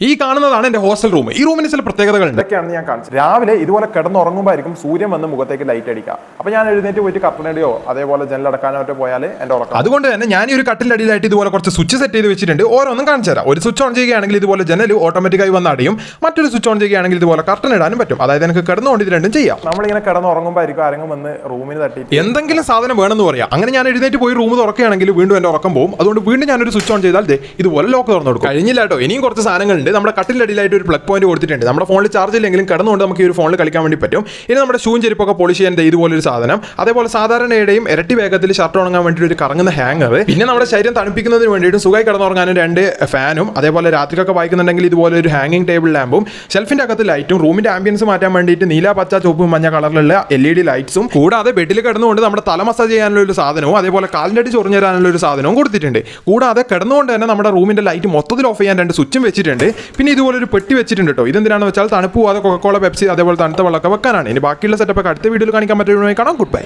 ഈ കാണുന്നതാണ് എന്റെ ഹോസ്റ്റൽ റൂം. ഈ റൂമിന് ചില പ്രത്യേകതകളുണ്ട്. ഇതൊക്കെയാണ് ഞാൻ കാണിച്ചത്. രാവിലെ ഇതുപോലെ കിടന്നുറങ്ങുമ്പോഴായിരിക്കും സൂര്യൻ വന്ന് മുഖത്തേക്ക് ലൈറ്റ് അടിക്കുക. അപ്പൊ ഞാൻ എഴുന്നേറ്റ് പോയിട്ട് കർട്ടനടിയോ അതേപോലെ ജനലടക്കാനോ പോയാൽ എന്റെ ഉറക്കം. അതുകൊണ്ട് തന്നെ ഞാൻ ഈ ഒരു കട്ടിന്റെ അടിയിലായിട്ട് ഇതുപോലെ കുറച്ച് സ്വിച്ച് സെറ്റ് ചെയ്ത് വെച്ചിട്ടുണ്ട്. ഓരോന്നും കാണിച്ചു തരാം. ഒരു സ്വിച്ച് ഓൺ ചെയ്യുകയാണെങ്കിൽ ഇതുപോലെ ജനൽ ഓട്ടോമാറ്റിക്കായി വന്ന് അടിയും. മറ്റൊരു സ്വിച്ച് ഓൺ ചെയ്യുകയാണെങ്കിൽ ഇതുപോലെ കർട്ടൻ ഇടാനും പറ്റും. അതായത് എനിക്ക് കിടന്നുകൊണ്ട് ഇത് രണ്ടും ചെയ്യാം. നമ്മളിങ്ങനെ കിടന്നുറങ്ങുമ്പോഴായിരിക്കും ആരെങ്കിലും വന്ന് റൂമിന് തട്ടി എന്തെങ്കിലും സാധനം വേണമെന്ന് പറയാം. അങ്ങനെ ഞാൻ എഴുന്നേറ്റ് പോയി റൂം തുറക്കുകയാണെങ്കിൽ വീണ്ടും എന്റെ ഉറക്കം പോകും. അതുകൊണ്ട് വീണ്ടും ഞാനൊരു സ്വിച്ച് ഓൺ ചെയ്താൽ ഇതുപോലെ ലോക്ക് തുറന്നു കൊടുക്കും. കഴിഞ്ഞില്ല കേട്ടോ, ഇനിയും കുറച്ച് സാധനങ്ങളുണ്ട്. നമ്മുടെ കട്ടിന്റെ അടിയിലായിട്ട് ഒരു പ്ലഗ് പോയിന്റ് കൊടുത്തിട്ടുണ്ട്. നമ്മുടെ ഫോണിൽ ചാർജ് ഇല്ലെങ്കിലും കിടന്നുകൊണ്ട് നമുക്ക് ഈ ഒരു ഫോണിൽ കളിക്കാൻ വേണ്ടി പറ്റും. ഇനി നമ്മുടെ ഷൂവും ചെരുപ്പൊക്കെ പോളിഷ് ചെയ്യാൻ ഇതുപോലെ ഒരു സാധനം. അതേപോലെ സാധാരണയുടെയും ഇരട്ടി വേഗത്തിൽ ഷർട്ട് ഉണങ്ങാൻ വേണ്ടിയിട്ട് ഒരു കറങ്ങുന്ന ഹാങ്ങർ. പിന്നെ നമ്മുടെ ശരീരം തണുപ്പിക്കുന്നതിന് വേണ്ടിയിട്ട് സുഖമായി കിടന്നുറങ്ങാനും 2 ഫാനും. അതേപോലെ രാത്രിക്കൊക്കെ വായിക്കുന്നുണ്ടെങ്കിൽ ഇതുപോലെ ഒരു ഹാങ്ങിങ് ടേബിൾ ലാമ്പും ഷെൽഫിന്റെ അകത്ത് ലൈറ്റും റൂമിന്റെ ആംബിയൻസ് മാറ്റാൻ വേണ്ടിയിട്ട് നീല, പച്ച, ചുവപ്പ്, മഞ്ഞ കളറിലുള്ള LED ലൈറ്റ്സും കൂടാതെ ബെഡിൽ കിടന്നുകൊണ്ട് നമ്മുടെ തല മസാജ് ചെയ്യാനുള്ള ഒരു സാധനവും അതേപോലെ കാലിന്റെ അടി ചൊറിഞ്ഞു തരാനുള്ള ഒരു സാധനവും കൊടുത്തിട്ടുണ്ട്. കൂടാതെ കിടന്നുകൊണ്ട് തന്നെ നമ്മുടെ റൂമിന്റെ ലൈറ്റ് മൊത്തത്തിൽ ഓഫ് ചെയ്യാൻ 2 സ്വിച്ചും വെച്ചിട്ടുണ്ട്. പിന്നെ ഇതുപോലെ ഒരു പെട്ടി വെച്ചിട്ടുണ്ട് കേട്ടോ. ഇതെന്തിനാണെന്ന് വെച്ചാൽ തണുപ്പ് പോവാതെ കൊക്കക്കോള, പെപ്സി അതേപോലെ തണുത്ത വെള്ളമൊക്കെ വെക്കാനാണ്. ഇനി ബാക്കിയുള്ള സെറ്റപ്പ് അടുത്ത വീഡിയോയിൽ കാണിക്കാൻ പറ്റുന്നതായി കാണാം. Good bye.